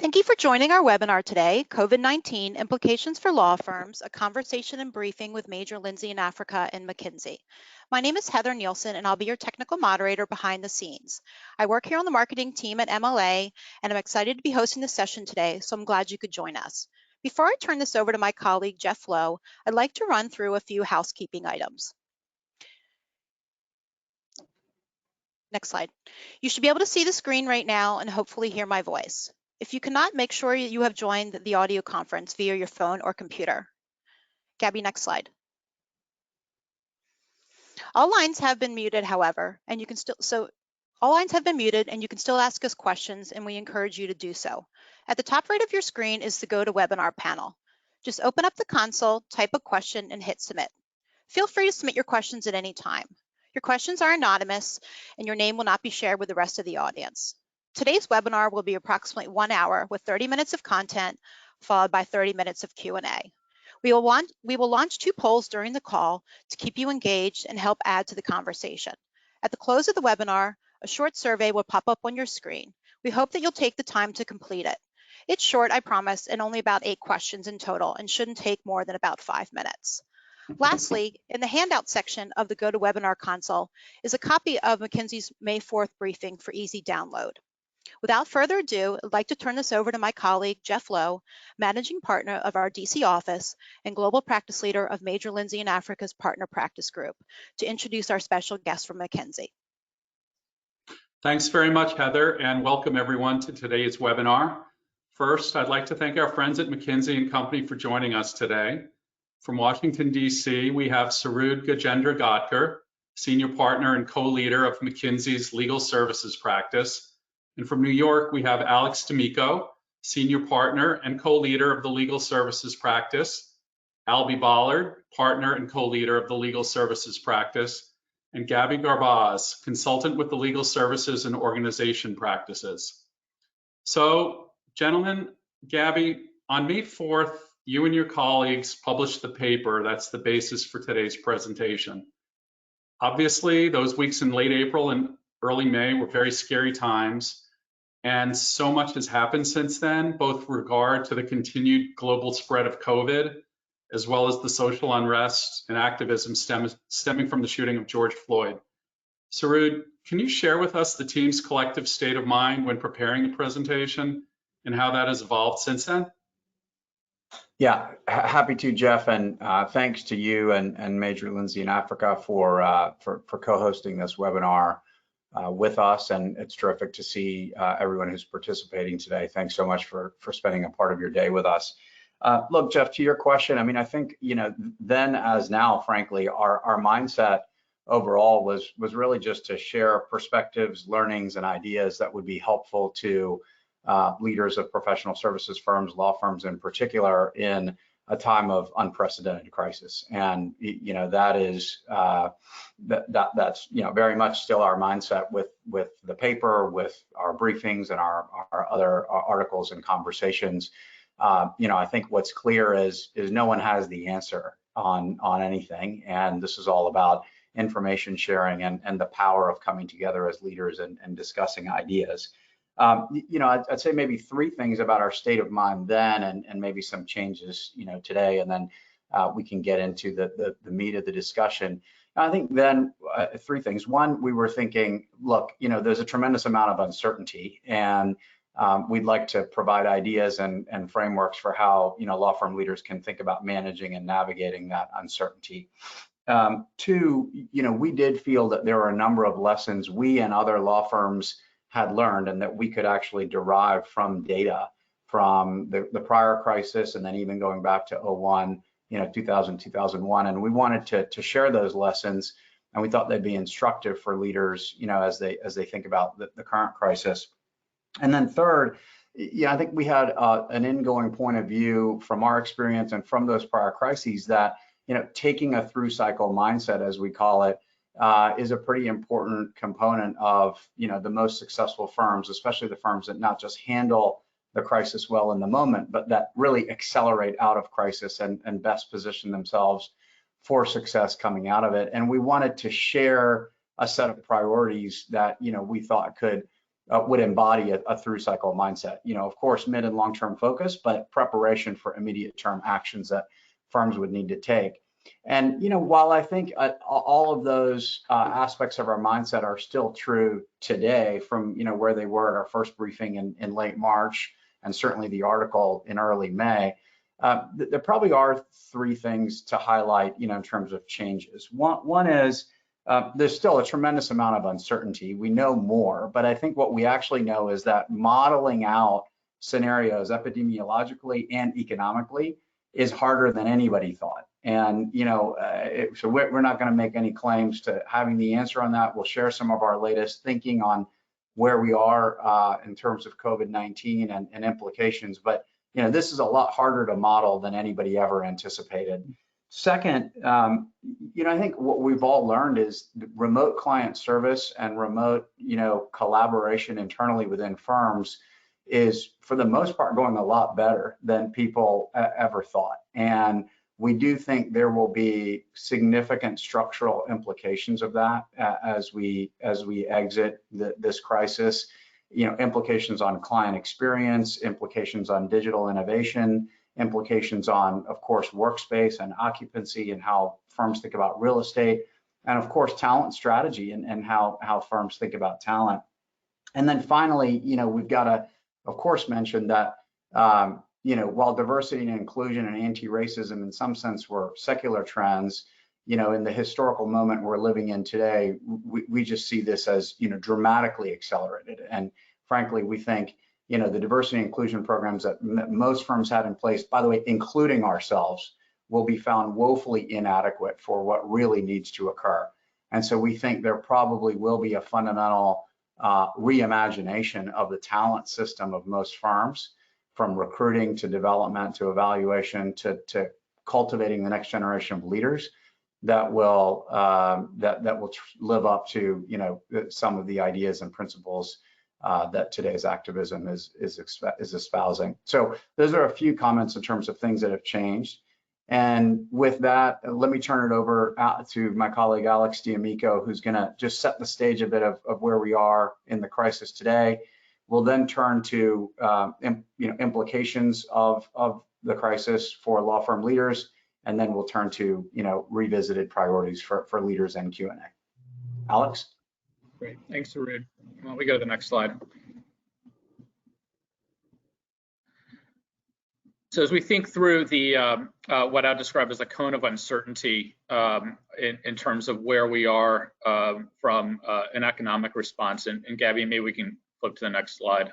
Thank you for joining our webinar today, COVID-19 Implications for Law Firms, a conversation and briefing with Major Lindsey in Africa and McKinsey. My name is Heather Nielsen, and I'll be your technical moderator behind the scenes. I work here on the marketing team at MLA, and I'm excited to be hosting this session today, so I'm glad you could join us. Before I turn this over to my colleague, Jeff Lowe, I'd like to run through a few housekeeping items. Next slide. You should be able to see the screen right now and hopefully hear my voice. If you cannot, make sure you have joined the audio conference via your phone or computer. Gabby, next slide. All lines have been muted, however, and you can still ask us questions, and we encourage you to do so. At the top right of your screen is the GoToWebinar panel. Just open up the console, type a question, and hit submit. Feel free to submit your questions at any time. Your questions are anonymous, and your name will not be shared with the rest of the audience. Today's webinar will be approximately 1 hour with 30 minutes of content, followed by 30 minutes of Q&A. We will launch 2 polls during the call to keep you engaged and help add to the conversation. At the close of the webinar, a short survey will pop up on your screen. We hope that you'll take the time to complete it. It's short, I promise, and only about 8 questions in total, and shouldn't take more than about 5 minutes. Lastly, in the handout section of the GoToWebinar console is a copy of McKinsey's May 4th briefing for easy download. Without further ado, I'd like to turn this over to my colleague, Jeff Lowe, Managing Partner of our DC office and Global Practice Leader of Major Lindsey in Africa's Partner Practice Group, to introduce our special guest from McKinsey. Thanks very much, Heather, and welcome everyone to today's webinar. First, I'd like to thank our friends at McKinsey Company for joining us today. From Washington, D.C., we have Suhrid Gajendragadkar, Senior Partner and Co-Leader of McKinsey's Legal Services Practice. And from New York, we have Alex D'Amico, Senior Partner and Co-Leader of the Legal Services Practice, Bollard, Partner and Co-Leader of the Legal Services Practice, and Gabriella Garbasz, Consultant with the Legal Services and Organization Practices. So, gentlemen, Gabby, on May 4th, you and your colleagues published the paper that's the basis for today's presentation. Obviously, those weeks in late April and early May were very scary times, and so much has happened since then, both with regard to the continued global spread of COVID, as well as the social unrest and activism stemming from the shooting of George Floyd. Suhrid, can you share with us the team's collective state of mind when preparing the presentation and how that has evolved since then? Yeah, happy to, Jeff, and thanks to you and Major Lindsey in Africa for co-hosting this webinar with us, and it's terrific to see everyone who's participating today. Thanks so much for spending a part of your day with us. Look, Jeff, to your question, I mean, I think, you know, then as now, frankly, our mindset overall was really just to share perspectives, learnings, and ideas that would be helpful to leaders of professional services firms, law firms in particular, in a time of unprecedented crisis. And you know, that is that's you know, very much still our mindset with the paper, with our briefings, and our other articles and conversations. You know, I think what's clear is no one has the answer on anything, and this is all about information sharing and the power of coming together as leaders and discussing ideas. You know, I'd say maybe 3 things about our state of mind then, and maybe some changes, you know, today, and then we can get into the meat of the discussion. I think then 3 things. 1, we were thinking, look, you know, there's a tremendous amount of uncertainty, and we'd like to provide ideas and frameworks for how, you know, law firm leaders can think about managing and navigating that uncertainty. 2, you know, we did feel that there were a number of lessons we and other law firms had learned, and that we could actually derive from data from the prior crisis, and then even going back to 01, you know, 2000, 2001. And we wanted to share those lessons, and we thought they'd be instructive for leaders, you know, as they think about the current crisis. And then 3rd, yeah, I think we had an ingoing point of view from our experience and from those prior crises that, you know, taking a through cycle mindset, as we call it, is a pretty important component of, you know, the most successful firms, especially the firms that not just handle the crisis well in the moment, but that really accelerate out of crisis and best position themselves for success coming out of it. And we wanted to share a set of priorities that, you know, we thought could would embody a through cycle mindset. Of course, mid and long-term focus, but preparation for immediate term actions that firms would need to take. And while I think all of those aspects of our mindset are still true today from where they were at our first briefing in late March, and certainly the article in early May, there probably are three things to highlight in terms of changes. One is there's still a tremendous amount of uncertainty. We know more, but I think what we actually know is that modeling out scenarios epidemiologically and economically is harder than anybody thought. And so we're not going to make any claims to having the answer on that. We'll share some of our latest thinking on where we are in terms of COVID-19 and implications. But this is a lot harder to model than anybody ever anticipated. Second, I think what we've all learned is remote client service and remote, collaboration internally within firms is, for the most part, going a lot better than people ever thought. And we do think there will be significant structural implications of that as we exit this crisis. Implications on client experience, implications on digital innovation, implications on, of course, workspace and occupancy and how firms think about real estate, and of course, talent strategy and how firms think about talent. And then finally, we've got to, of course, mention that while diversity and inclusion and anti-racism in some sense were secular trends, in the historical moment we're living in today, we just see this as dramatically accelerated. And frankly, we think the diversity and inclusion programs that most firms had in place, by the way, including ourselves, will be found woefully inadequate for what really needs to occur. And so we think there probably will be a fundamental reimagination of the talent system of most firms, from recruiting to development to evaluation to cultivating the next generation of leaders that will live up to some of the ideas and principles that today's activism is espousing. So those are a few comments in terms of things that have changed. And with that, let me turn it over to my colleague Alex D'Amico, who's going to just set the stage a bit of where we are in the crisis today. We'll then turn to implications of the crisis for law firm leaders, and then we'll turn to revisited priorities for leaders and Q&A. Alex? Great, thanks, Suhrid. Well, we go to the next slide. So as we think through the what I describe as a cone of uncertainty in terms of where we are from an economic response, and Gabby, maybe we can flip to the next slide.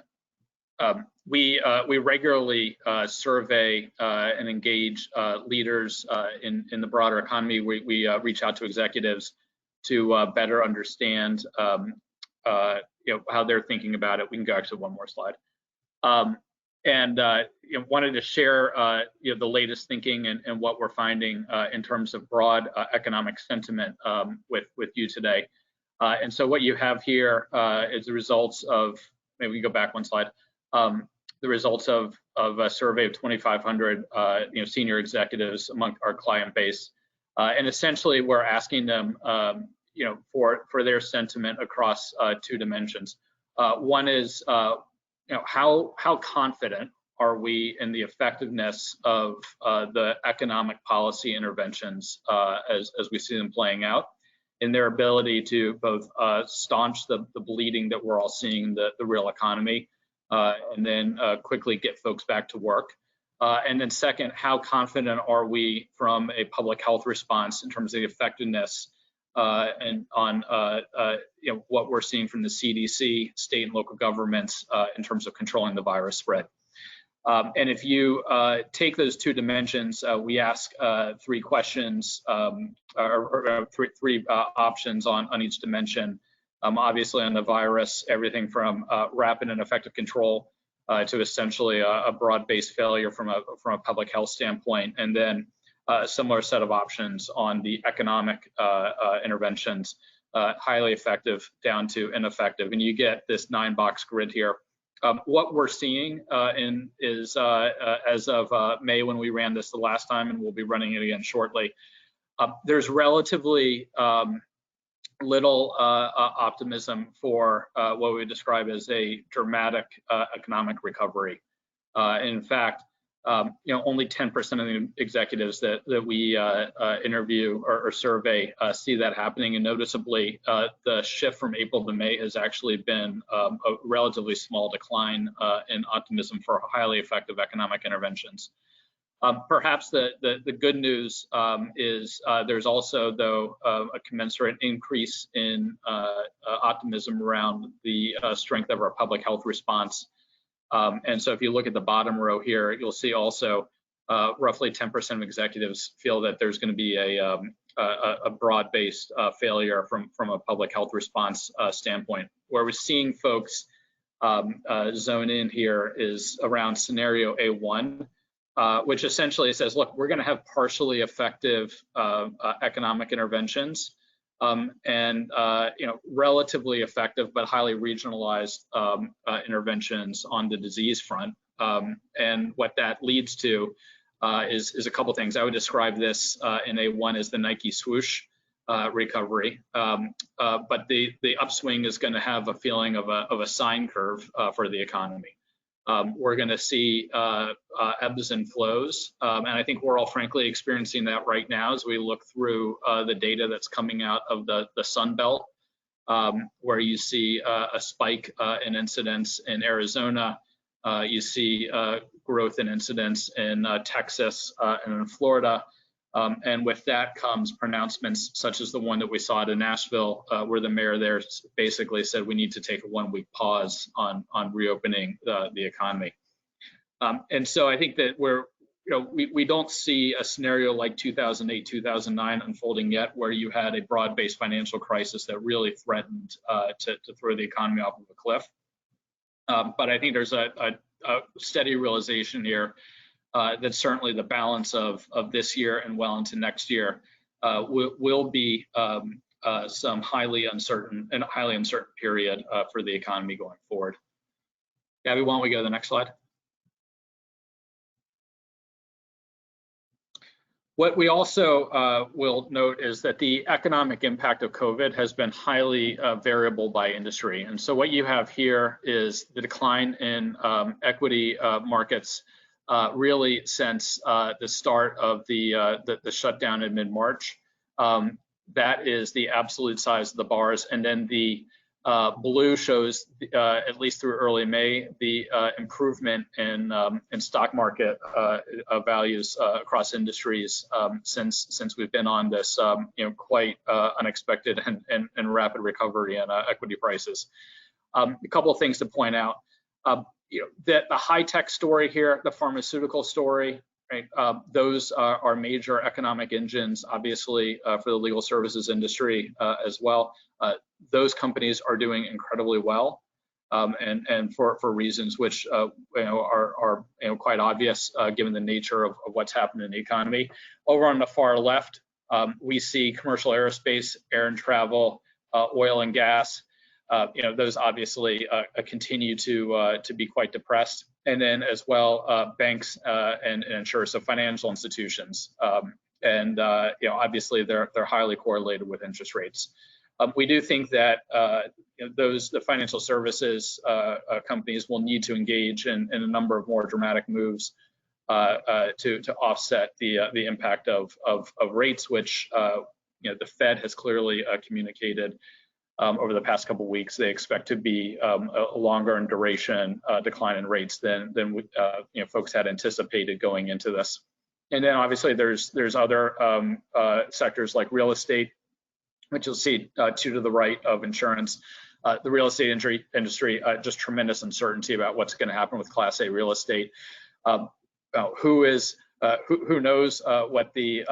We regularly survey and engage leaders in the broader economy. We reach out to executives to better understand how they're thinking about it. We can go actually one more slide. Wanted to share the latest thinking and what we're finding in terms of broad economic sentiment with you today. And so what you have here is the results of, maybe we can go back one slide, the results of a survey of 2,500 senior executives among our client base. And essentially we're asking them for their sentiment across two dimensions. One is how confident are we in the effectiveness of the economic policy interventions as we see them playing out, in their ability to both staunch the bleeding that we're all seeing in the real economy, and then quickly get folks back to work. And then second, how confident are we from a public health response in terms of the effectiveness and on what we're seeing from the CDC, state and local governments in terms of controlling the virus spread. And if you take those two dimensions, we ask three questions or three options on each dimension. Obviously on the virus, everything from rapid and effective control to essentially a broad-based failure from a public health standpoint, and then a similar set of options on the economic interventions, highly effective down to ineffective. And you get this 9-box grid here. What we're seeing is as of May, when we ran this the last time, and we'll be running it again shortly, there's relatively little optimism for what we describe as a dramatic economic recovery. In fact, only 10% of the executives that we interview or survey see that happening. And noticeably, the shift from April to May has actually been a relatively small decline in optimism for highly effective economic interventions. Perhaps the good news is there's also, though, a commensurate increase in optimism around the strength of our public health response. And so if you look at the bottom row here, you'll see also roughly 10% of executives feel that there's going to be a broad-based failure from a public health response standpoint. Where we're seeing folks zone in here is around scenario A1, which essentially says, look, we're going to have partially effective economic interventions. And relatively effective but highly regionalized interventions on the disease front. And what that leads to is a couple things. I would describe this in A1 as the Nike swoosh recovery, but the upswing is going to have a feeling of a sine curve for the economy. We're going to see ebbs and flows, and I think we're all frankly experiencing that right now as we look through the data that's coming out of the Sun Belt, where you see a spike in incidence in Arizona, you see growth in incidence in Texas and in Florida, and with that comes pronouncements such as the one that we saw in Nashville, where the mayor there basically said we need to take a 1-week pause on reopening the economy. And so I think that we don't see a scenario like 2008, 2009 unfolding yet, where you had a broad-based financial crisis that really threatened to throw the economy off of a cliff. But I think there's a steady realization here that certainly the balance of this year and well into next year will be some highly uncertain period for the economy going forward. Gabby, why don't we go to the next slide? What we also will note is that the economic impact of COVID has been highly variable by industry. And so what you have here is the decline in equity markets really since the start of the shutdown in mid-March. That is the absolute size of the bars. And then the blue shows, at least through early May, the improvement in stock market values across industries since we've been on this quite unexpected and rapid recovery in equity prices. A couple of things to point out. That the high-tech story here, the pharmaceutical story, right? Those are major economic engines, obviously, for the legal services industry as well. Those companies are doing incredibly well, and for reasons which are quite obvious given the nature of what's happened in the economy. Over on the far left, we see commercial aerospace, air and travel, oil and gas. Those obviously continue to be quite depressed, and then as well banks and insurers, so financial institutions, and obviously they're highly correlated with interest rates. We do think that the financial services companies will need to engage in a number of more dramatic moves to offset the impact of rates, which the Fed has clearly communicated over the past couple of weeks. They expect to be a longer in duration decline in rates than folks had anticipated going into this. And then obviously there's other sectors like real estate, which you'll see to the right of insurance. The real estate industry, just tremendous uncertainty about what's going to happen with Class A real estate. Who knows what the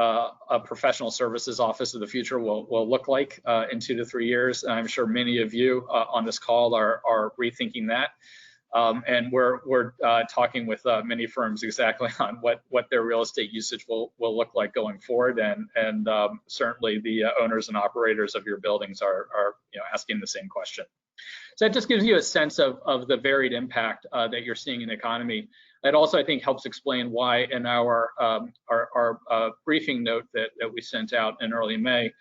professional services office of the future will look like in 2 to 3 years. And I'm sure many of you on this call are rethinking that. And we're talking with many firms exactly on what their real estate usage will look like going forward, and certainly the owners and operators of your buildings are asking the same question. So that just gives you a sense of the varied impact that you're seeing in the economy. It also, I think, helps explain why in our briefing note that we sent out in early May,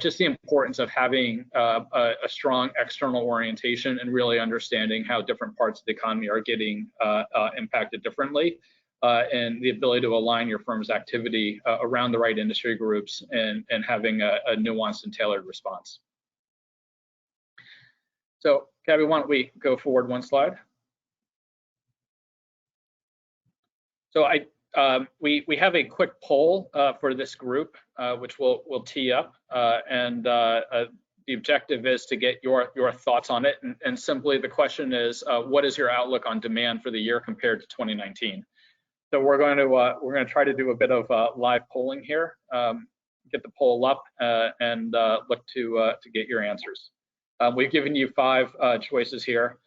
just the importance of having a strong external orientation and really understanding how different parts of the economy are getting impacted differently, and the ability to align your firm's activity around the right industry groups and having a nuanced and tailored response. So, Gabby, why don't we go forward one slide? So we have a quick poll for this group, which we'll tee up, and the objective is to get your thoughts on it. And simply the question is, what is your outlook on demand for the year compared to 2019? So we're going to try to do a bit of live polling here. Get the poll up and look to get your answers. We've given you 5 choices here.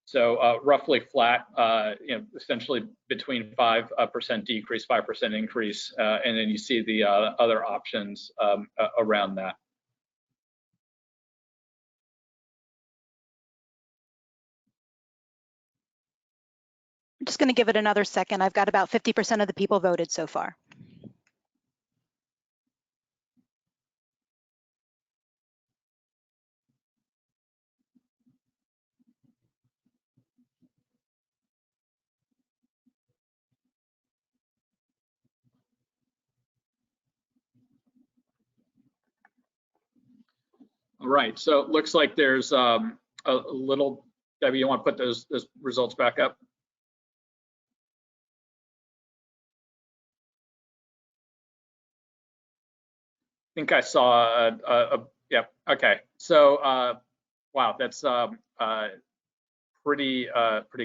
So roughly flat, essentially between 5% decrease, 5% increase, and then you see the other options around that. I'm just going to give it another second. I've got about 50% of the people voted so far. All right, so it looks like there's a little, Debbie, you want to put those results back up? I think I saw yep, okay. So, wow, that's pretty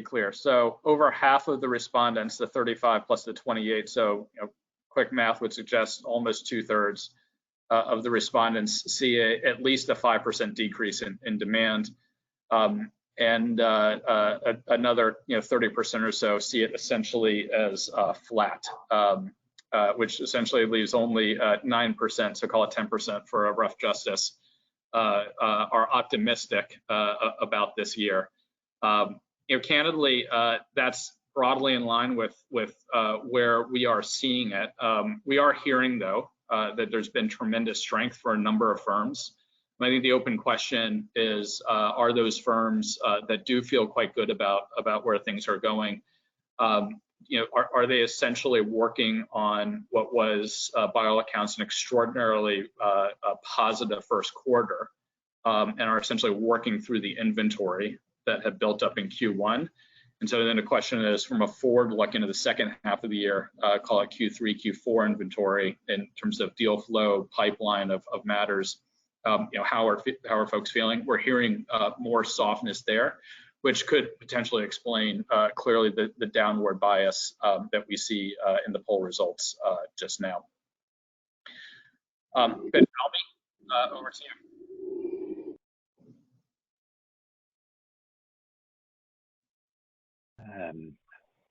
clear. So over half of the respondents, the 35 plus the 28, so quick math would suggest almost 2/3 of the respondents see at least a 5% decrease in demand, and another 30% or so see it essentially as flat, which essentially leaves only 9%, so call it 10% for a rough justice, are optimistic about this year. Candidly, that's broadly in line with where we are seeing it. We are hearing, though, that there's been tremendous strength for a number of firms. I think the open question is, are those firms that do feel quite good about where things are going, are they essentially working on what was, by all accounts, an extraordinarily positive first quarter, and are essentially working through the inventory that had built up in Q1? And so then the question is, from a forward look into the second half of the year, call it Q3, Q4 inventory, in terms of deal flow, pipeline of matters, how are folks feeling? We're hearing more softness there, which could potentially explain clearly the downward bias that we see in the poll results just now. Ben Albee, over to you.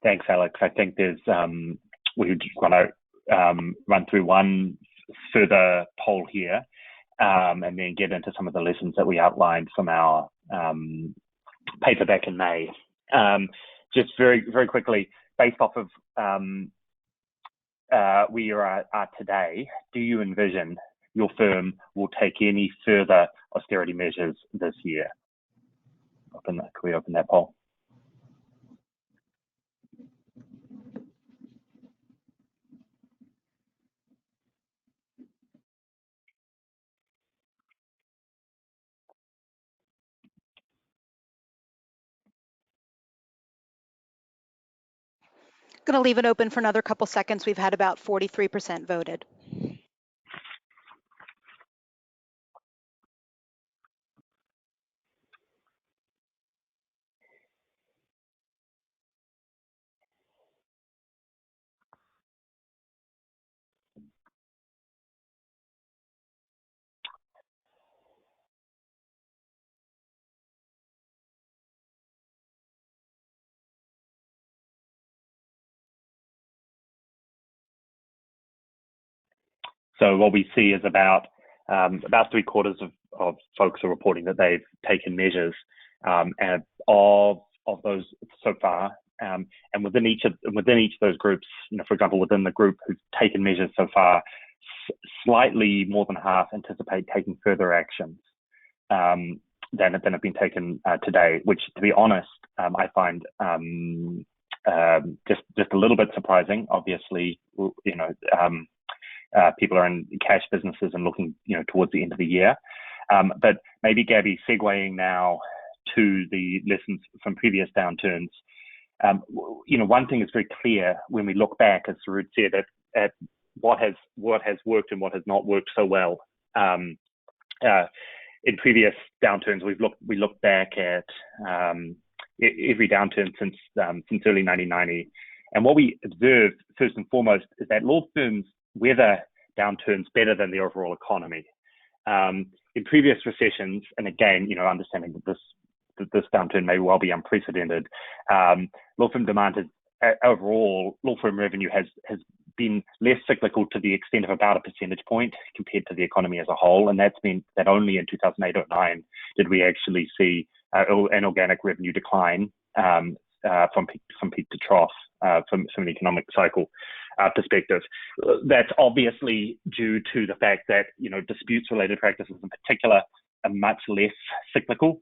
Thanks, Alex. I think there's we just want to run through one further poll here, and then get into some of the lessons that we outlined from our paper back in May. Just very quickly, based off of where you are today, do you envision your firm will take any further austerity measures this year? Can we open that poll? Going to leave it open for another couple seconds. We've had about 43% voted. So what we see is about 3/4 of folks are reporting that they've taken measures, and of those so far, and within each of those groups, for example, within the group who've taken measures so far, slightly more than half anticipate taking further actions than have been taken today, which, to be honest, I find just a little bit surprising. Obviously, people are in cash businesses and looking, towards the end of the year. But maybe, Gabby, segueing now to the lessons from previous downturns. One thing is very clear when we look back, as Suhrid said, at what has worked and what has not worked so well. In previous downturns, we looked back at every downturn since early 1990, and what we observed first and foremost is that law firms weather downturns better than the overall economy. In previous recessions, and again, understanding that this downturn may well be unprecedented, law firm demand overall, law firm revenue has been less cyclical to the extent of about a percentage point compared to the economy as a whole, and that's meant that only in 2008-09 did we actually see an organic revenue decline from peak to trough from an economic cycle perspective. That's obviously due to the fact that disputes-related practices in particular are much less cyclical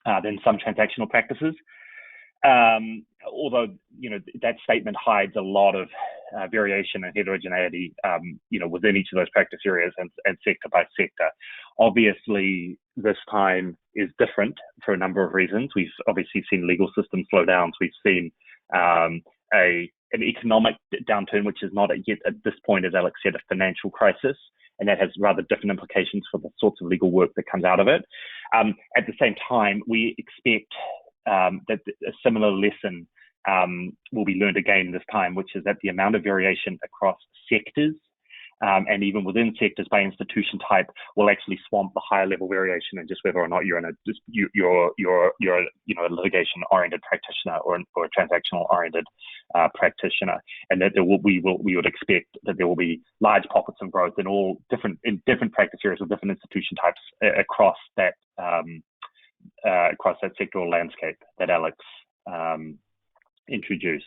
than some transactional practices. Although that statement hides a lot of variation and heterogeneity, within each of those practice areas and sector by sector. Obviously, this time is different for a number of reasons. We've obviously seen legal system slowdowns. We've seen an economic downturn, which is not yet at this point, as Alex said, a financial crisis, and that has rather different implications for the sorts of legal work that comes out of it. At the same time, we expect that a similar lesson will be learned again this time, which is that the amount of variation across sectors and even within sectors by institution type will actually swamp the higher level variation and just whether or not you're in a litigation oriented practitioner or a transactional oriented practitioner, and that we would expect that there will be large pockets of growth in different practice areas with different institution types across that sectoral landscape that Alex introduced.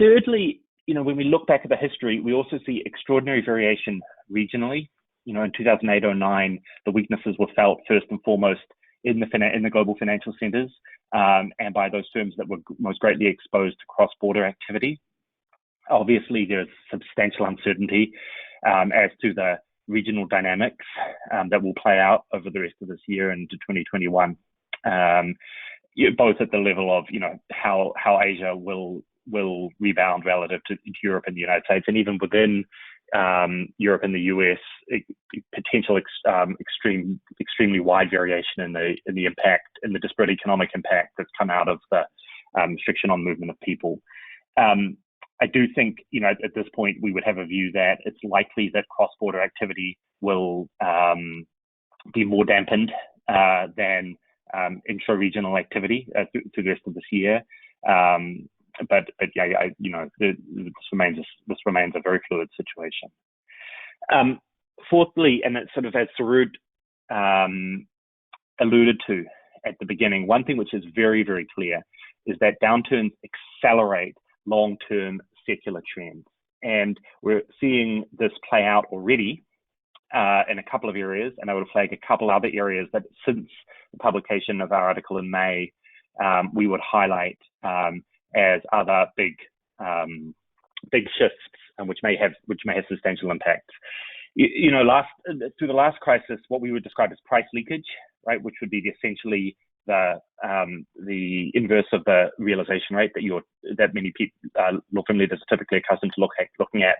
Thirdly, when we look back at the history, we also see extraordinary variation regionally. In 2008-09, the weaknesses were felt first and foremost in the global financial centers and by those firms that were most greatly exposed to cross-border activity. Obviously, there's substantial uncertainty as to the regional dynamics that will play out over the rest of this year into 2021, both at the level of how Asia will rebound relative to Europe and the United States, and even within Europe and the US, potential extremely wide variation in the impact and the disparate economic impact that's come out of the restriction on movement of people. I do think, at this point, we would have a view that it's likely that cross-border activity will be more dampened than intra-regional activity through the rest of this year. But yeah, this remains a very fluid situation. Fourthly, and it's sort of as Suhrid alluded to at the beginning, one thing which is very, very clear is that downturns accelerate long-term secular trends. And we're seeing this play out already in a couple of areas, and I would flag a couple other areas that since the publication of our article in May, we would highlight as other big shifts, and which may have substantial impacts. Through the last crisis, what we would describe as price leakage, right, which would be essentially the inverse of the realization rate that many people, law firm leaders are typically accustomed to looking at.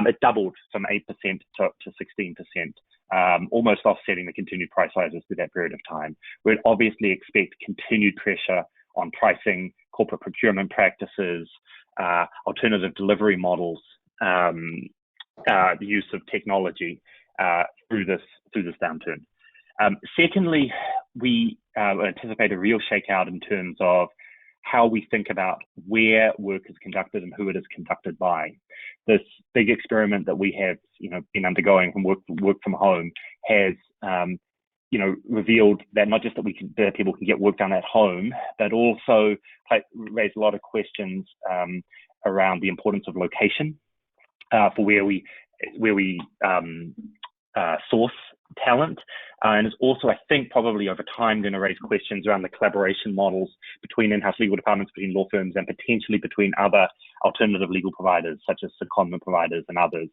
It doubled from 8% to 16%, almost offsetting the continued price rises through that period of time. We'd obviously expect continued pressure on pricing, corporate procurement practices, alternative delivery models, the use of technology through this downturn. Secondly, we anticipate a real shakeout in terms of how we think about where work is conducted and who it is conducted by. This big experiment that we have, been undergoing from work from home has, revealed that not just that people can get work done at home, but also raised a lot of questions around the importance of location for where we source talent, and is also, I think, probably over time going to raise questions around the collaboration models between in-house legal departments, between law firms, and potentially between other alternative legal providers such as secondment providers and others,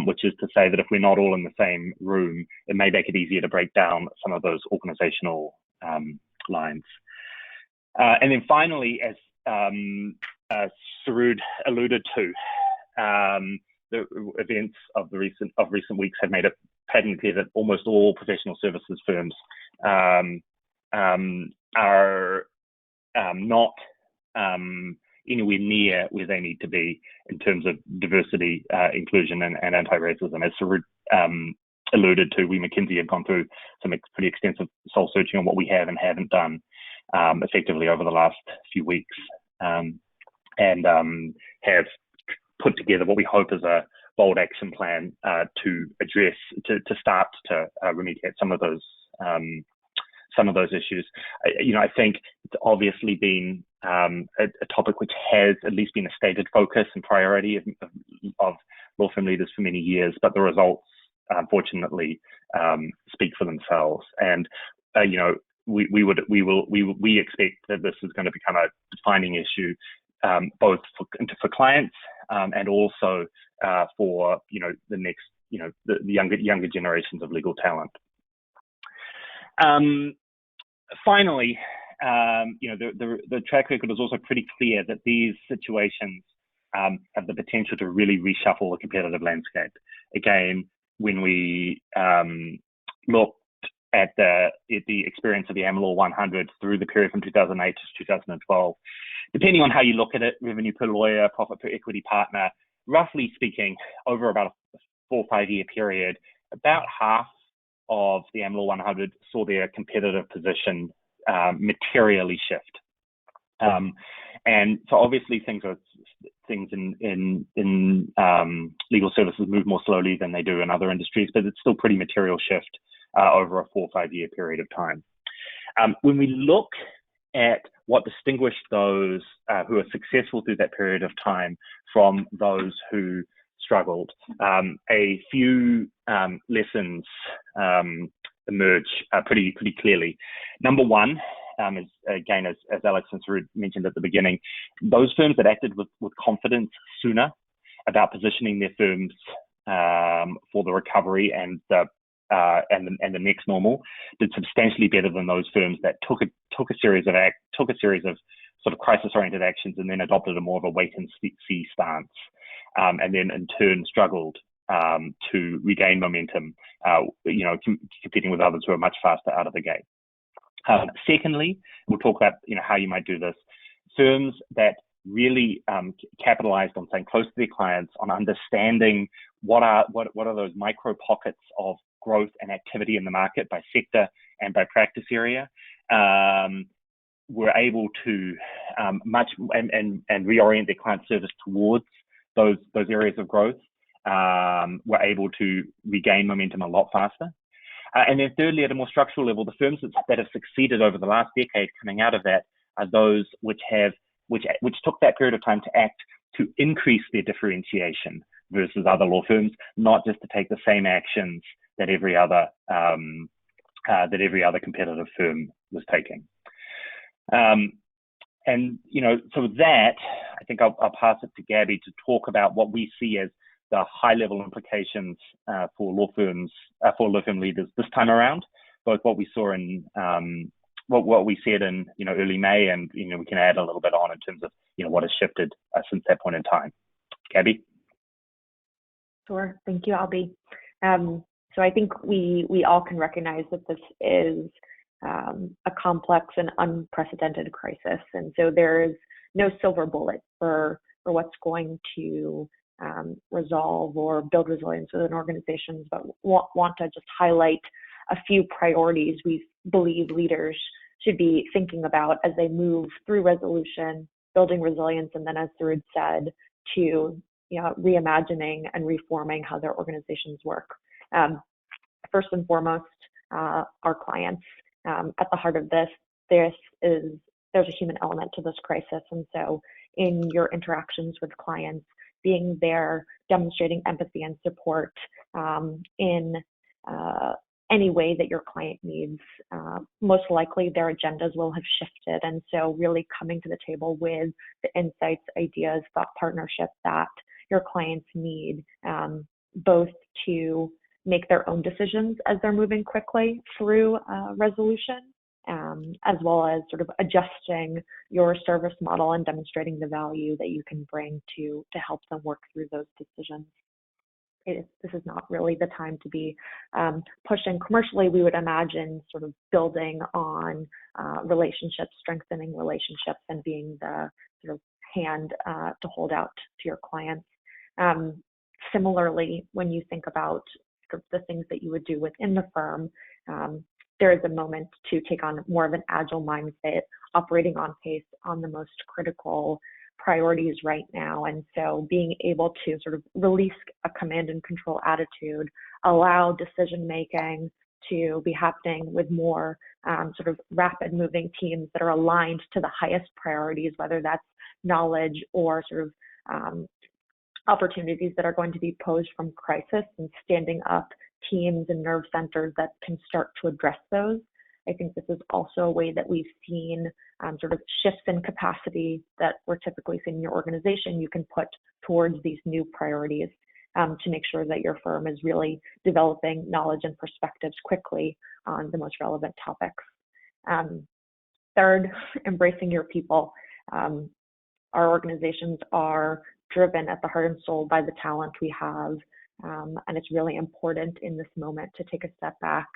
which is to say that if we're not all in the same room, it may make it easier to break down some of those organizational lines. And then finally, as Suhrid alluded to, the events of recent weeks have made it patently clear that almost all professional services firms are not anywhere near where they need to be in terms of diversity, inclusion, and anti-racism. As Suhrid alluded to, we McKinsey have gone through some pretty extensive soul searching on what we have and haven't done effectively over the last few weeks, and have put together what we hope is a bold action plan to address, to start to remediate some of those issues. I think it's obviously been a topic which has at least been a stated focus and priority of law firm leaders for many years, but the results, unfortunately, speak for themselves. And we expect that this is going to become a defining issue, both for clients and also for the next the younger generations of legal talent. Finally, the track record is also pretty clear that these situations have the potential to really reshuffle the competitive landscape. Again, when we looked at the experience of the AmLaw 100 through the period from 2008 to 2012, depending on how you look at it, revenue per lawyer, profit per equity partner, roughly speaking, over about a 4 or 5 year period, about half of the AmLaw 100 saw their competitive position materially shift. And so obviously things in legal services move more slowly than they do in other industries, but it's still pretty material shift over a 4 or 5 year period of time. When we look at what distinguished those who are successful through that period of time from those who struggled, a few lessons emerge pretty clearly. Number one, as Alex and Suhrid mentioned at the beginning, those firms that acted with confidence sooner about positioning their firms for the recovery and the next normal did substantially better than those firms that took a series of sort of crisis-oriented actions and then adopted a more of a wait-and-see stance, and then in turn struggled to regain momentum, competing with others who are much faster out of the gate. Secondly, we'll talk about how you might do this. Firms that really capitalized on staying close to their clients, on understanding what are those micro pockets of growth and activity in the market by sector and by practice area, were able to and reorient their client service towards those areas of growth, were able to regain momentum a lot faster. And then thirdly, at a more structural level, the firms that have succeeded over the last decade coming out of that are those which took that period of time to act to increase their differentiation versus other law firms, not just to take the same actions that every other competitive firm was taking. So with that, I think I'll pass it to Gabby to talk about what we see as the high-level implications for law firm leaders this time around, both what we saw in what we said in early May, and we can add a little bit on in terms of what has shifted since that point in time. Gabby. Sure, thank you, Albie. So I think we all can recognize that this is a complex and unprecedented crisis, and so there is no silver bullet for what's going to resolve or build resilience within organizations, but want to just highlight a few priorities we believe leaders should be thinking about as they move through resolution, building resilience, and then, as Suhrid said, to reimagining and reforming how their organizations work. First and foremost, our clients. At the heart of this, there's a human element to this crisis, and so in your interactions with clients, being there, demonstrating empathy and support in any way that your client needs. Most likely their agendas will have shifted. And so really coming to the table with the insights, ideas, thought partnership that your clients need, both to make their own decisions as they're moving quickly through resolution, as well as sort of adjusting your service model and demonstrating the value that you can bring to help them work through those decisions. This is not really the time to be pushing commercially. We would imagine sort of building on relationships, strengthening relationships, and being the sort of hand to hold out to your clients. Similarly, when you think about sort of the things that you would do within the firm, there is a moment to take on more of an agile mindset, operating on pace on the most critical priorities right now. And so being able to sort of release a command and control attitude, allow decision making to be happening with more sort of rapid moving teams that are aligned to the highest priorities, whether that's knowledge or sort of opportunities that are going to be posed from crisis, and standing up teams and nerve centers that can start to address those. I think this is also a way that we've seen sort of shifts in capacity that we're typically seeing in your organization. You can put towards these new priorities to make sure that your firm is really developing knowledge and perspectives quickly on the most relevant topics. Third, embracing your people. Our organizations are driven at the heart and soul by the talent we have, and it's really important in this moment to take a step back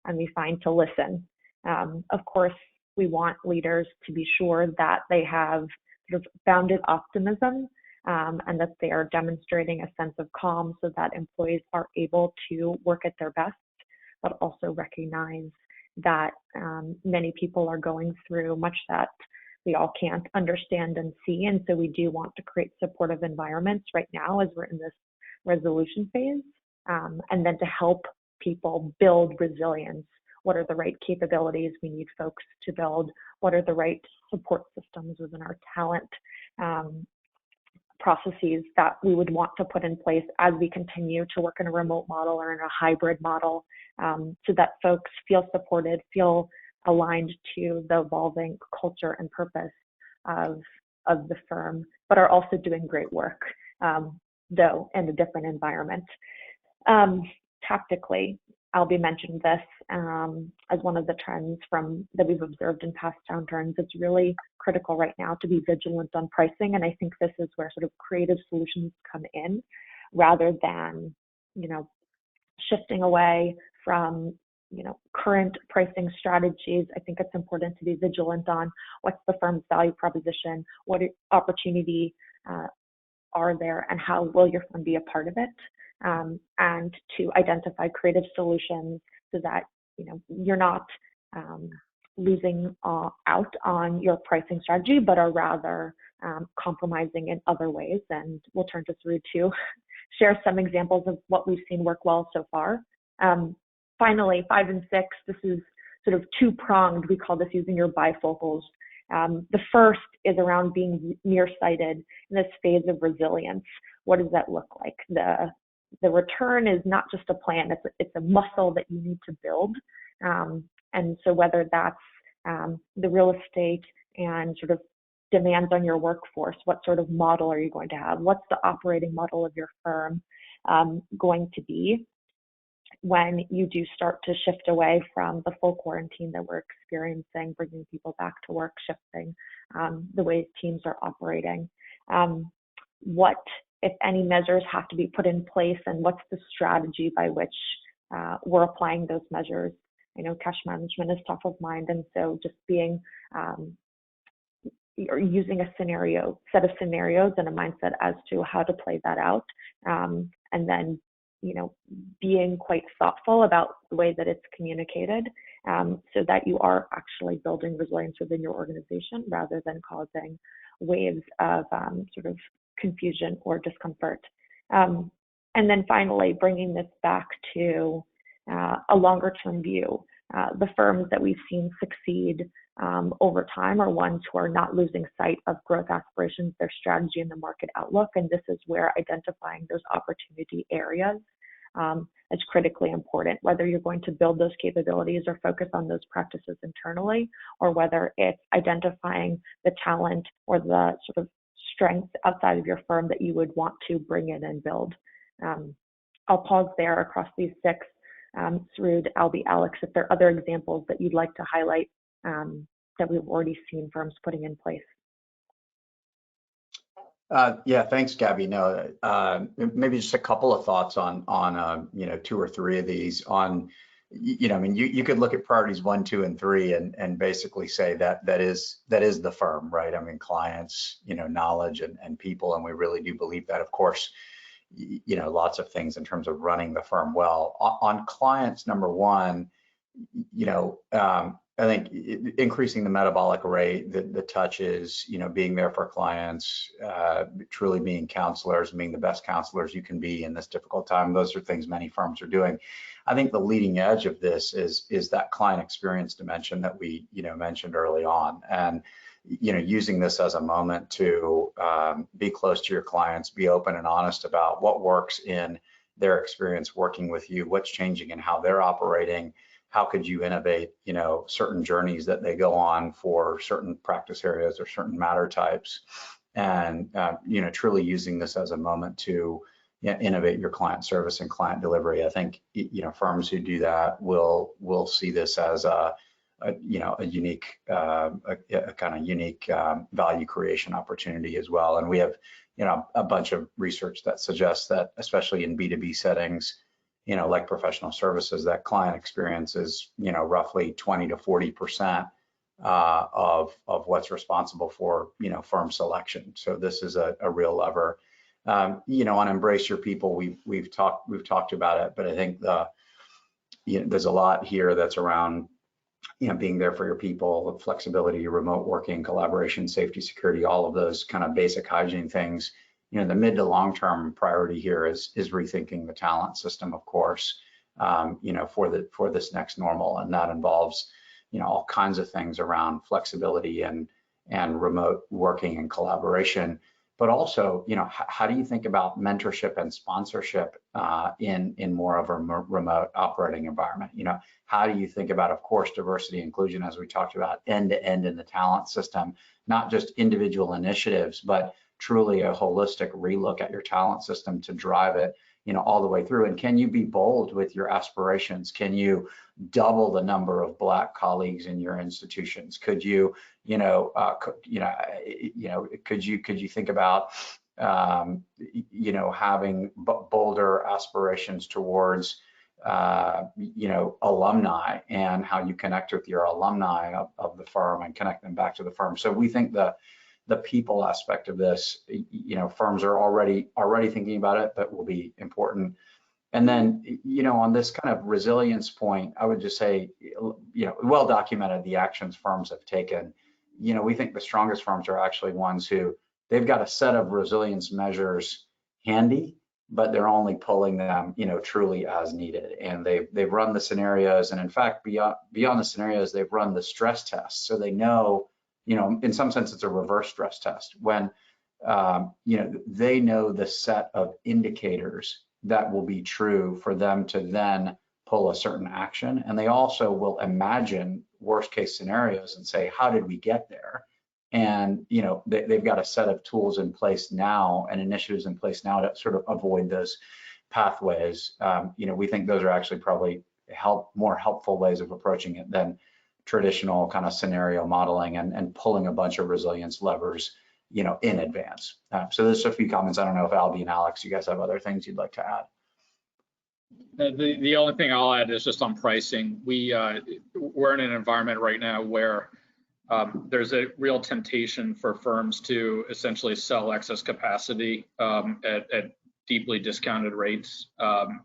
and we find to listen. Of course, we want leaders to be sure that they have sort of bounded optimism and that they are demonstrating a sense of calm so that employees are able to work at their best, but also recognize that many people are going through much that we all can't understand and see. And so we do want to create supportive environments right now as we're in this resolution phase, and then to help people build resilience. What are the right capabilities we need folks to build? What are the right support systems within our talent processes that we would want to put in place as we continue to work in a remote model or in a hybrid model, so that folks feel supported, feel aligned to the evolving culture and purpose of the firm, but are also doing great work, though in a different environment. Tactically, Albie mentioned this as one of the trends that we've observed in past downturns. It's really critical right now to be vigilant on pricing, and I think this is where sort of creative solutions come in, rather than shifting away from current pricing strategies. I think it's important to be vigilant on what's the firm's value proposition, what opportunity are there, and how will your firm be a part of it, and to identify creative solutions so that you're not losing out on your pricing strategy, but are rather compromising in other ways. And we'll turn to Suhrid to share some examples of what we've seen work well so far. Finally, 5 and 6, this is sort of two-pronged. We call this using your bifocals. The first is around being nearsighted in this phase of resilience. What does that look like? The return is not just a plan, it's a muscle that you need to build. And so whether that's the real estate and sort of demands on your workforce, what sort of model are you going to have? What's the operating model of your firm going to be when you do start to shift away from the full quarantine that we're experiencing, bringing people back to work, shifting the ways teams are operating? What, if any, measures have to be put in place, and what's the strategy by which we're applying those measures? I know cash management is top of mind, and so just being or using a set of scenarios and a mindset as to how to play that out, and then being quite thoughtful about the way that it's communicated, so that you are actually building resilience within your organization rather than causing waves of sort of confusion or discomfort. And then finally, bringing this back to a longer term view. the firms that we've seen succeed over time are ones who are not losing sight of growth aspirations, their strategy, and the market outlook. And this is where identifying those opportunity areas is critically important, whether you're going to build those capabilities or focus on those practices internally, or whether it's identifying the talent or the sort of strengths outside of your firm that you would want to bring in and build. I'll pause there across these 6. Suhrid, Albie, Alex, if there are other examples that you'd like to highlight that we've already seen firms putting in place. Yeah, thanks, Gabby. No, maybe just a couple of thoughts on 2 or 3 of these. On, I mean, you could look at priorities 1, 2, and 3, and basically say that is the firm, right? I mean, clients, knowledge and people, and we really do believe that. Of course, lots of things in terms of running the firm well. On clients, number 1, I think increasing the metabolic rate, the touches, being there for clients, truly being counselors, being the best counselors you can be in this difficult time. Those are things many firms are doing. I think the leading edge of this is that client experience dimension that we, mentioned early on, and using this as a moment to be close to your clients, be open and honest about what works in their experience working with you, what's changing and how they're operating. How could you innovate, certain journeys that they go on for certain practice areas or certain matter types, and truly using this as a moment to innovate your client service and client delivery. I think firms who do that will see this as a unique, a kind of unique value creation opportunity as well. And we have a bunch of research that suggests that, especially in B2B settings, like professional services, that client experience is, roughly 20 to 40% of what's responsible for, firm selection. So this is a real lever. On embrace your people, we've talked about it, but I think there's a lot here that's around, being there for your people, flexibility, remote working, collaboration, safety, security, all of those kind of basic hygiene things. The mid to long-term priority here is rethinking the talent system, of course, for this next normal, and that involves, all kinds of things around flexibility and remote working and collaboration. But also, how do you think about mentorship and sponsorship in more of a remote operating environment? How do you think about, of course, diversity, inclusion, as we talked about, end to end in the talent system, not just individual initiatives, but truly a holistic relook at your talent system to drive it, all the way through. And can you be bold with your aspirations? Can you double the number of Black colleagues in your institutions? Could you, could you think about, having bolder aspirations towards, alumni, and how you connect with your alumni of the firm and connect them back to the firm. So we think the people aspect of this, firms are already thinking about it, but will be important. And then, on this kind of resilience point, I would just say, well documented the actions firms have taken. We think the strongest firms are actually ones who they've got a set of resilience measures handy, but they're only pulling them, truly as needed. And they've run the scenarios, and in fact, beyond the scenarios, they've run the stress tests, so they know. In some sense, it's a reverse stress test when, they know the set of indicators that will be true for them to then pull a certain action. And they also will imagine worst case scenarios and say, how did we get there? And, they've got a set of tools in place now and initiatives in place now to sort of avoid those pathways. We think those are actually probably more helpful ways of approaching it than traditional kind of scenario modeling and pulling a bunch of resilience levers, in advance. So there's a few comments. I don't know if Albie and Alex, you guys have other things you'd like to add. The only thing I'll add is just on pricing. We're in an environment right now where there's a real temptation for firms to essentially sell excess capacity at deeply discounted rates.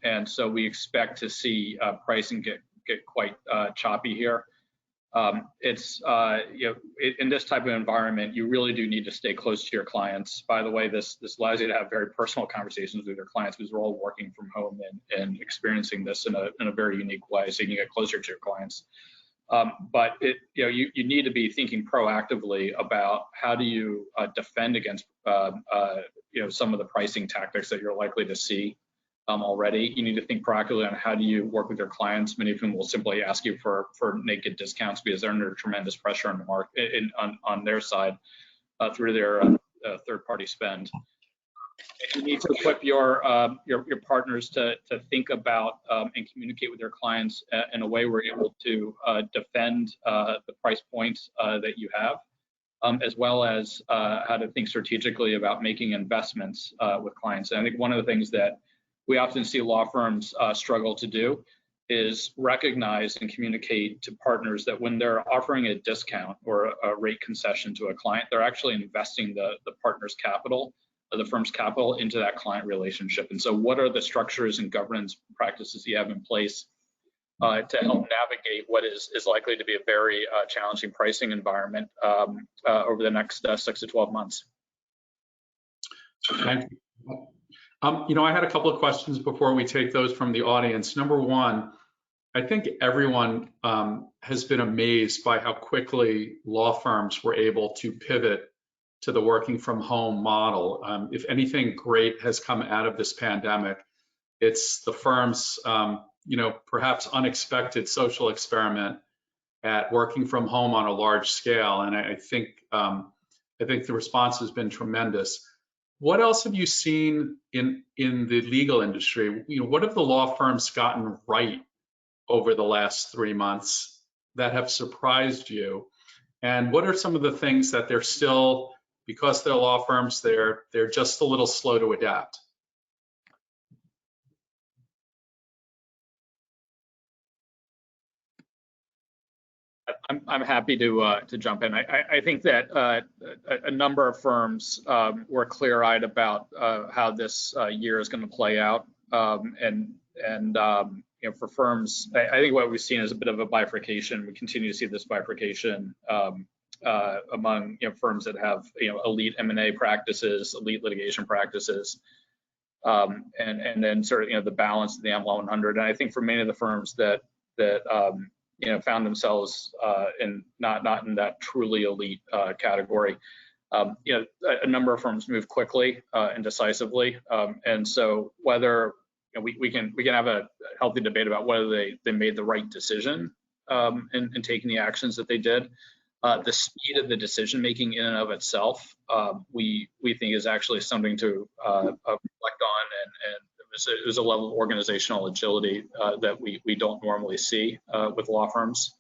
And so we expect to see pricing get quite choppy here. It's in this type of environment, you really do need to stay close to your clients. By the way, this allows you to have very personal conversations with your clients because we're all working from home and experiencing this in a very unique way, so you can get closer to your clients. But you need to be thinking proactively about how do you defend against some of the pricing tactics that you're likely to see already. You need to think proactively on how do you work with your clients. Many of whom will simply ask you for naked discounts because they're under tremendous pressure on the market on their side through their third-party spend. And you need to equip your partners to think about and communicate with their clients in a way where you're able to defend the price points that you have, as well as how to think strategically about making investments with clients. And I think one of the things that we often see law firms struggle to do is recognize and communicate to partners that when they're offering a discount or a rate concession to a client, they're actually investing the partner's capital, or the firm's capital, into that client relationship. And so what are the structures and governance practices you have in place to help navigate what is likely to be a very challenging pricing environment over the next 6 to 12 months? Thank you. I had a couple of questions before we take those from the audience. Number one, I think everyone has been amazed by how quickly law firms were able to pivot to the working from home model. If anything great has come out of this pandemic, it's the firm's, perhaps unexpected social experiment at working from home on a large scale. And I think the response has been tremendous. What else have you seen in the legal industry? What have the law firms gotten right over the last 3 months that have surprised you? And what are some of the things that they're still, because they're law firms, they're just a little slow to adapt? I'm happy to jump in. I think that a number of firms were clear-eyed about how this year is going to play out, and for firms, I think what we've seen is a bit of a bifurcation. We continue to see this bifurcation among firms that have elite M&A practices, elite litigation practices, and then sort of the balance of the Am Law 100. And I think for many of the firms that found themselves not in that truly elite category, a number of firms move quickly and decisively, and so whether we can have a healthy debate about whether they made the right decision in taking the actions that they did. The speed of the decision making in and of itself, we think is actually something to reflect on, and it was a level of organizational agility that we don't normally see with law firms.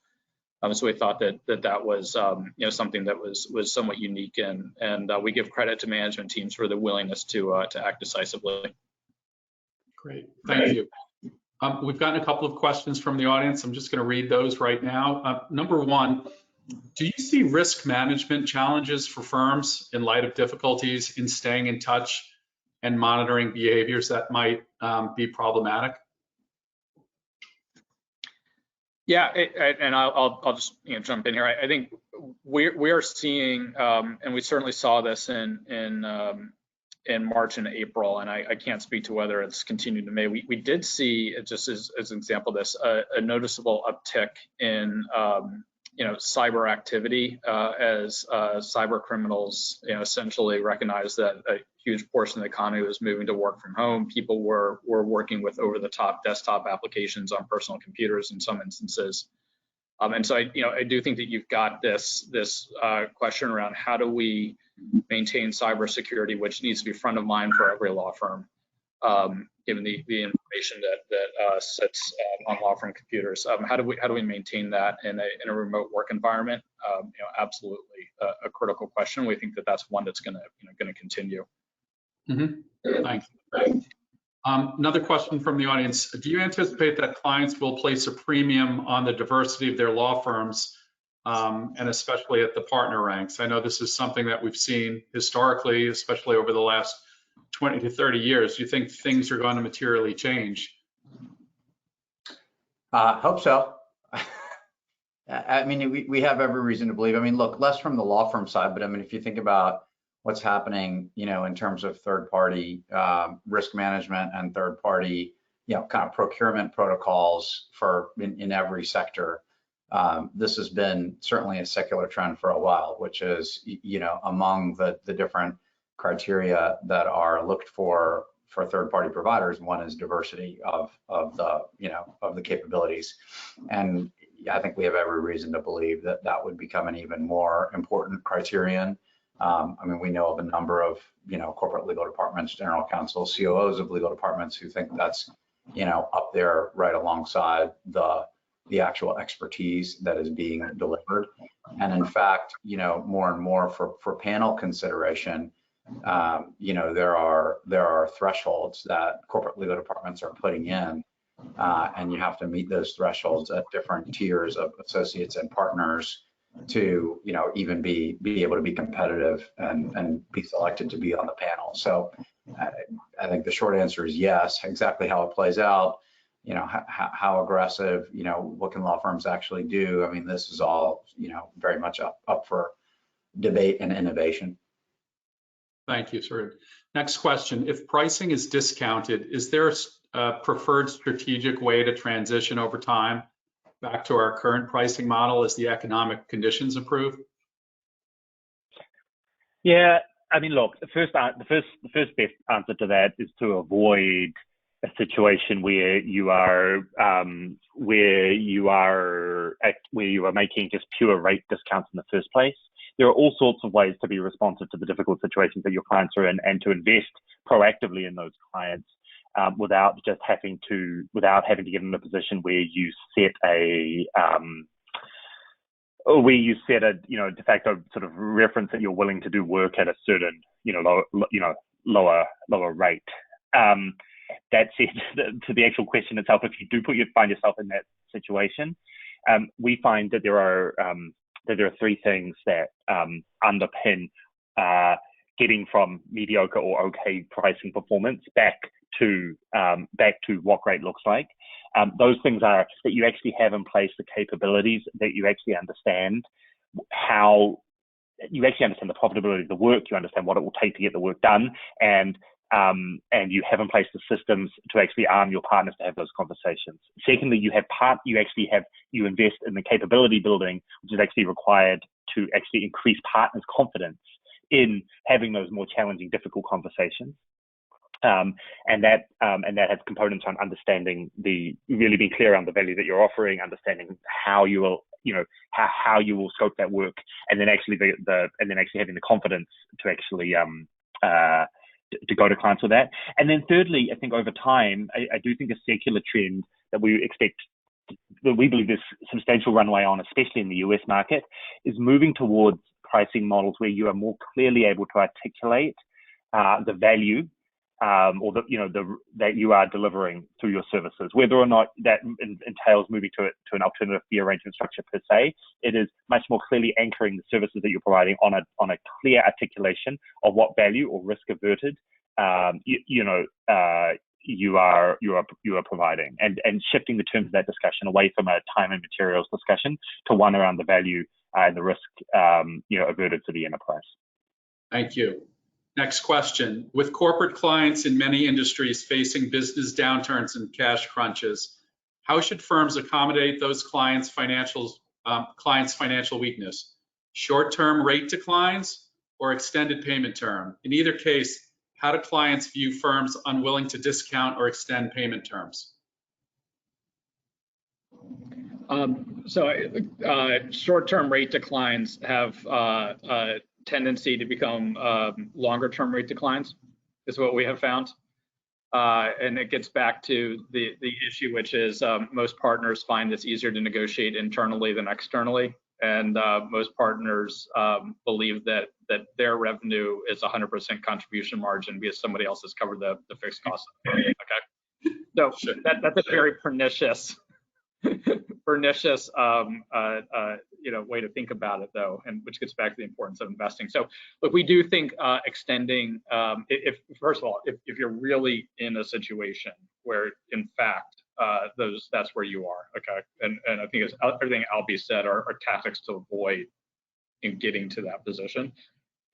So we thought that was something that was somewhat unique, and we give credit to management teams for the willingness to act decisively. Great, thank you. We've gotten a couple of questions from the audience. I'm just going to read those right now. Number one, do you see risk management challenges for firms in light of difficulties in staying in touch and monitoring behaviors that might be problematic? Yeah, and I'll just jump in here. I think we are seeing, and we certainly saw this in March and April, and I can't speak to whether it's continued in May. We did see, just as an example of this, a noticeable uptick in cyber activity as cyber criminals essentially recognized that a huge portion of the economy was moving to work from home. People were working with over-the-top desktop applications on personal computers in some instances, and so I do think that you've got this question around how do we maintain cybersecurity, which needs to be front of mind for every law firm, given the information that sits on law firm computers. How do we maintain that in a remote work environment? Absolutely a critical question. We think that that's one that's going to continue. Mm-hmm. Thanks. Another question from the audience: do you anticipate that clients will place a premium on the diversity of their law firms, and especially at the partner ranks? I know this is something that we've seen historically, especially over the last 20 to 30 years. Do you think things are going to materially change? Hope so. I mean, we have every reason to believe. I mean, look, less from the law firm side, but I mean, if you think about what's happening, in terms of third-party risk management and third-party, kind of procurement protocols in every sector, this has been certainly a secular trend for a while, which is, among the different criteria that are looked for third-party providers, one is diversity of the capabilities. And I think we have every reason to believe that that would become an even more important criterion. I mean, we know of a number of, corporate legal departments, general counsel, COOs of legal departments who think that's, up there right alongside the actual expertise that is being delivered. And in fact, more and more for panel consideration, there are thresholds that corporate legal departments are putting in, and you have to meet those thresholds at different tiers of associates and partners to, even be able to be competitive and be selected to be on the panel. So I think the short answer is yes. Exactly how it plays out, how aggressive, what can law firms actually do? I mean, this is all, very much up for debate and innovation. Thank you, Suhrid. Next question. If pricing is discounted, is there a preferred strategic way to transition over time back to our current pricing model as the economic conditions improve? Yeah, I mean, look, the first best answer to that is to avoid a situation where you are making just pure rate discounts in the first place. There are all sorts of ways to be responsive to the difficult situations that your clients are in, and to invest proactively in those clients without having to get in a position where you set a de facto sort of reference that you're willing to do work at a certain lower rate. That said, to the actual question itself, if you do find yourself in that situation, we find that there are three things that underpin getting from mediocre or okay pricing performance back to what great looks like. Those things are that you actually have in place the capabilities, that you actually understand the profitability of the work, you understand what it will take to get the work done, and you have in place the systems to actually arm your partners to have those conversations. Secondly, you invest in the capability building, which is actually required to actually increase partners' confidence in having those more challenging, difficult conversations. And that has components on understanding really being clear on the value that you're offering, understanding how you will, how you will scope that work, and then actually having the confidence to actually to go to clients with that. And then thirdly, I think over time, I do think a secular trend that we believe there's substantial runway on, especially in the US market, is moving towards pricing models where you are more clearly able to articulate the value that you are delivering through your services, whether or not that entails moving to an alternative fee arrangement structure per se. It is much more clearly anchoring the services that you're providing on a clear articulation of what value or risk averted you are providing, and shifting the terms of that discussion away from a time and materials discussion to one around the value and the risk averted to the enterprise. Thank you. Next question. With corporate clients in many industries facing business downturns and cash crunches, how should firms accommodate those clients' financial weakness? Short-term rate declines or extended payment term? In either case, how do clients view firms unwilling to discount or extend payment terms? Short-term rate declines have tendency to become longer-term rate declines, is what we have found. And it gets back to the issue, which is most partners find it's easier to negotiate internally than externally. And most partners believe that their revenue is 100% contribution margin because somebody else has covered the fixed costs. Okay, so that's a very pernicious way to think about it, though, and which gets back to the importance of investing. So, look, we do think extending, first of all, if you're really in a situation where, in fact, that's where you are. Okay, and I think it's everything Albie said are tactics to avoid in getting to that position.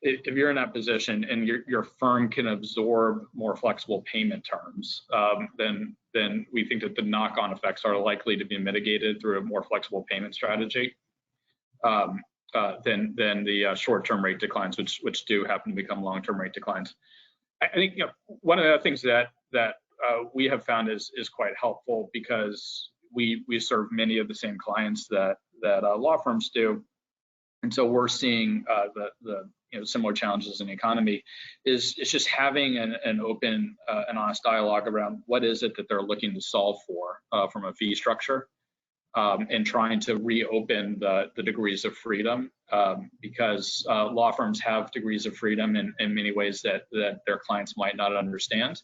If you're in that position and your firm can absorb more flexible payment terms, then we think that the knock-on effects are likely to be mitigated through a more flexible payment strategy than the short-term rate declines, which do happen to become long-term rate declines. I think one of the things that we have found is quite helpful, because we serve many of the same clients that law firms do, and so we're seeing the similar challenges in the economy. It's just having an open and honest dialogue around what is it that they're looking to solve for from a fee structure, and trying to reopen the degrees of freedom, because law firms have degrees of freedom in many ways that their clients might not understand.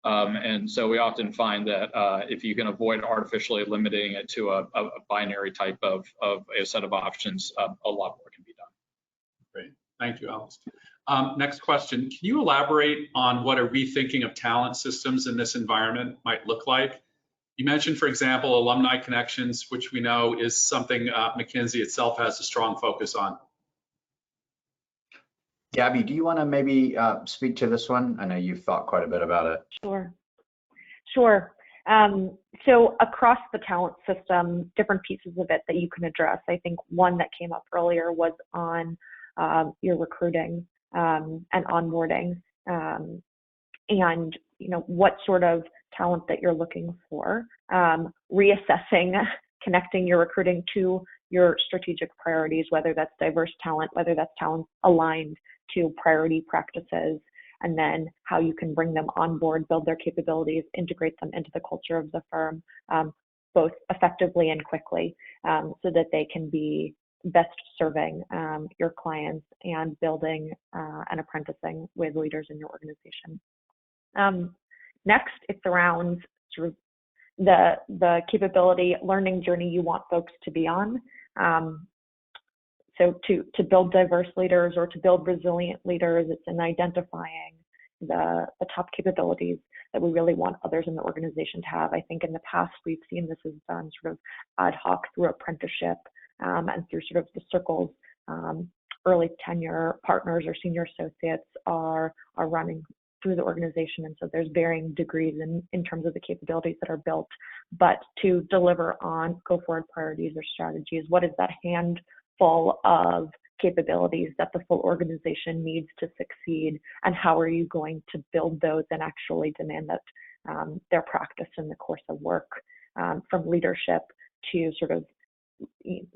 And so we often find that if you can avoid artificially limiting it to a binary type of a set of options, a lot more can be done. Great, thank you, Alice. Next question, can you elaborate on what a rethinking of talent systems in this environment might look like? You mentioned, for example, alumni connections, which we know is something McKinsey itself has a strong focus on. Gabby, do you want to maybe speak to this one? I know you've thought quite a bit about it. Sure. So across the talent system, different pieces of it that you can address. I think one that came up earlier was on your recruiting and onboarding, and what sort of talent that you're looking for, reassessing, connecting your recruiting to your strategic priorities, whether that's diverse talent, whether that's talent aligned to priority practices, and then how you can bring them on board, build their capabilities, integrate them into the culture of the firm, both effectively and quickly, so that they can be best serving your clients and building and apprenticing with leaders in your organization. Next, it's around sort of the capability learning journey you want folks to be on. So to build diverse leaders or to build resilient leaders, it's in identifying the top capabilities that we really want others in the organization to have. I think in the past, we've seen this is done sort of ad hoc through apprenticeship and through sort of the circles. Early tenure partners or senior associates are running through the organization, and so there's varying degrees in terms of the capabilities that are built. But to deliver on go-forward priorities or strategies, what is that handful of capabilities that the full organization needs to succeed, and how are you going to build those and actually demand that they're practiced in the course of work, from leadership to sort of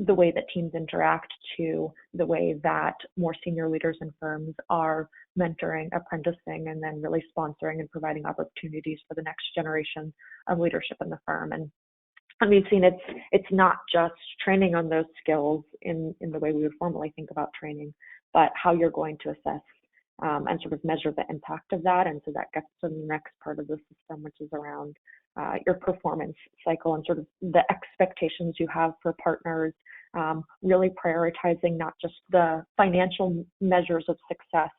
the way that teams interact, to the way that more senior leaders in firms are mentoring, apprenticing, and then really sponsoring and providing opportunities for the next generation of leadership in the firm. And we've seen it's not just training on those skills in the way we would formally think about training, but how you're going to assess and sort of measure the impact of that. And so that gets to the next part of the system, which is around your performance cycle and sort of the expectations you have for partners, really prioritizing not just the financial measures of success,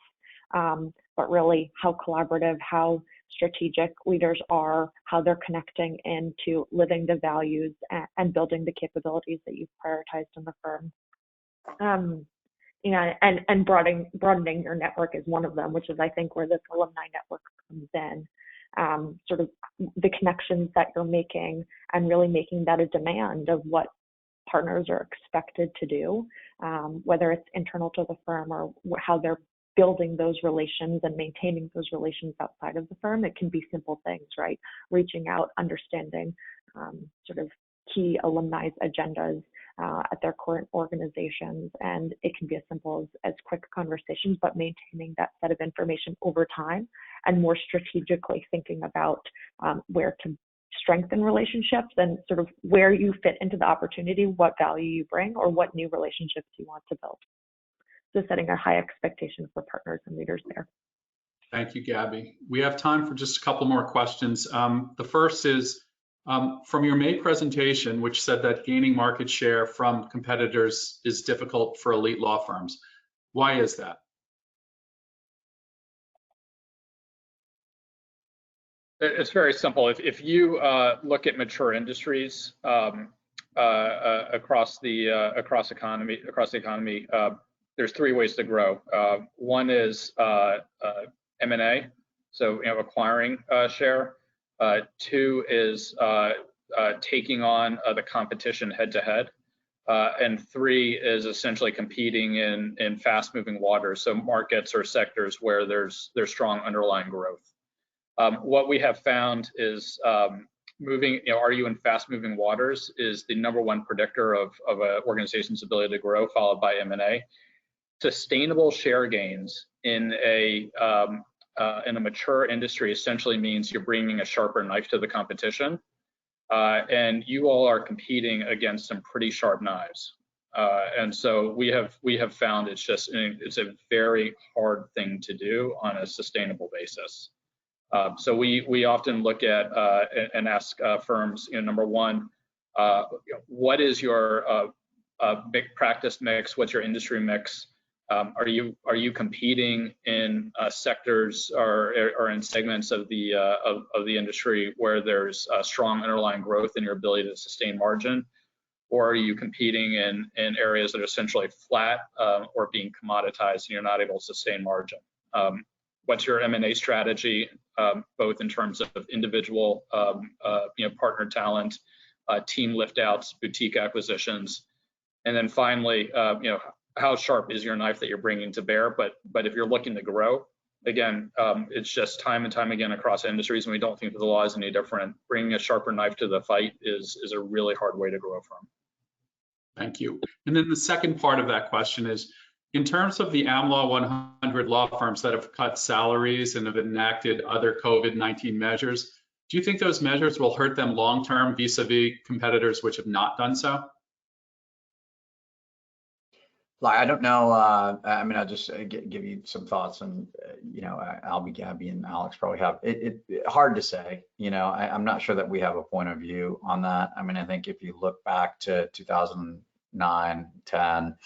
but really how collaborative, how strategic leaders are, how they're connecting into living the values and building the capabilities that you've prioritized in the firm. And broadening your network is one of them, which is, I think, where this alumni network comes in. Sort of the connections that you're making and really making that a demand of what partners are expected to do, whether it's internal to the firm or how they're building those relations and maintaining those relations outside of the firm. It can be simple things, right? Reaching out, understanding sort of key alumni's agendas at their current organizations. And it can be as simple as quick conversations, but maintaining that set of information over time and more strategically thinking about where to strengthen relationships and sort of where you fit into the opportunity, what value you bring, or what new relationships you want to build. So setting a high expectation for partners and leaders there. Thank you, Gabby. We have time for just a couple more questions. The first is, from your May presentation, which said that gaining market share from competitors is difficult for elite law firms. Why is that? It's very simple. If you look at mature industries across the economy, there's three ways to grow. One is M&A, so acquiring share. Two is taking on the competition head to head. And three is essentially competing in fast-moving waters, so markets or sectors where there's strong underlying growth. What we have found is are you in fast-moving waters is the #1 predictor of an organization's ability to grow, followed by M&A. Sustainable share gains in a mature industry essentially means you're bringing a sharper knife to the competition. And you all are competing against some pretty sharp knives, and so we have found it's a very hard thing to do on a sustainable basis. So we often look at and ask firms, #1, what is your big practice mix? What's your industry mix? Are you competing in sectors or in segments of the industry where there's strong underlying growth in your ability to sustain margin, or are you competing in areas that are essentially flat or being commoditized and you're not able to sustain margin? What's your M&A strategy, both in terms of individual partner talent, team lift outs, boutique acquisitions, and then finally, how sharp is your knife that you're bringing to bear? But if you're looking to grow, again, it's just time and time again across industries, and we don't think that the law is any different. Bringing a sharper knife to the fight is a really hard way to grow from. Thank you. And then the second part of that question is, in terms of the AmLaw 100 law firms that have cut salaries and have enacted other COVID-19 measures, do you think those measures will hurt them long-term vis-a-vis competitors which have not done so? I don't know. I mean, I'll just give you some thoughts, and Albie, Gabby, and Alex probably have. Hard to say. I'm not sure that we have a point of view on that. I mean, I think if you look back to 2009, 10,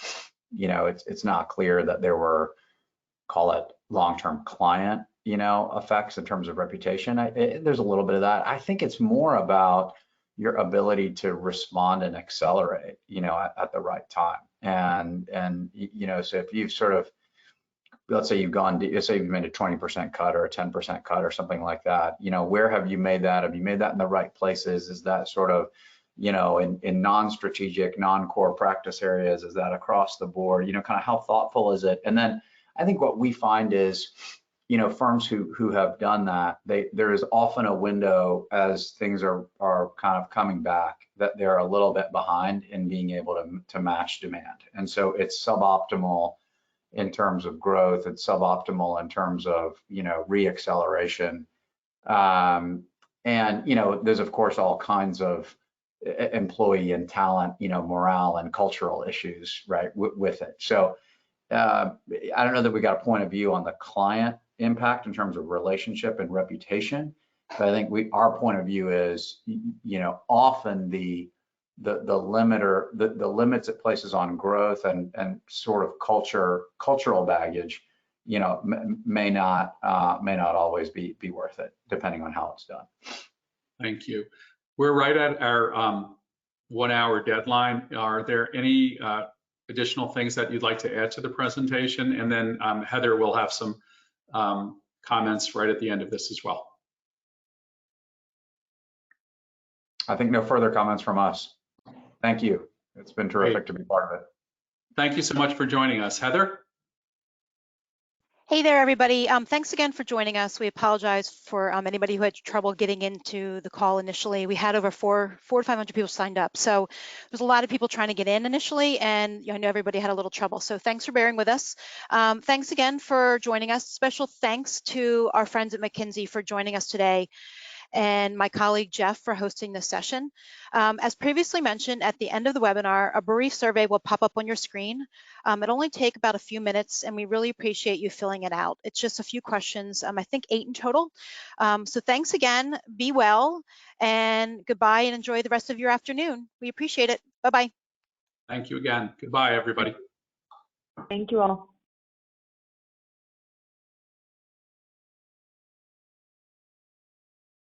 it's not clear that there were, call it, long-term client, effects in terms of reputation. There's a little bit of that. I think it's more about your ability to respond and accelerate, at the right time. And so if you've sort of, let's say you've made a 20% cut or a 10% cut or something like that, where have you made that? Have you made that in the right places? Is that sort of, in non-strategic, non-core practice areas? Is that across the board? Kind of how thoughtful is it? And then I think what we find is, firms who have done that, there is often a window as things are kind of coming back that they're a little bit behind in being able to match demand. And so it's suboptimal in terms of growth. It's suboptimal in terms of, re-acceleration. And, there's of course all kinds of employee and talent, morale and cultural issues, right, with it. So I don't know that we got a point of view on the client impact in terms of relationship and reputation, but I think our point of view is, often the limits it places on growth and sort of cultural baggage, may not always be worth it, depending on how it's done. Thank you. We're right at our 1 hour deadline. Are there any additional things that you'd like to add to the presentation? And then Heather will have some comments right at the end of this as well. I think no further comments from us. Thank you. It's been terrific to be part of it. Thank you so much for joining us. Heather? Hey there, everybody. Thanks again for joining us. We apologize for anybody who had trouble getting into the call initially. We had over 400 to 500 people signed up. So there's a lot of people trying to get in initially, and I know everybody had a little trouble. So thanks for bearing with us. Thanks again for joining us. Special thanks to our friends at McKinsey for joining us today, and my colleague Jeff for hosting this session. As previously mentioned, at the end of the webinar, a brief survey will pop up on your screen. It'll only take about a few minutes, and we really appreciate you filling it out. It's just a few questions, I think 8 in total. So thanks again, be well, and goodbye, and enjoy the rest of your afternoon. We appreciate it. Bye-bye. Thank you again. Goodbye, everybody. Thank you all.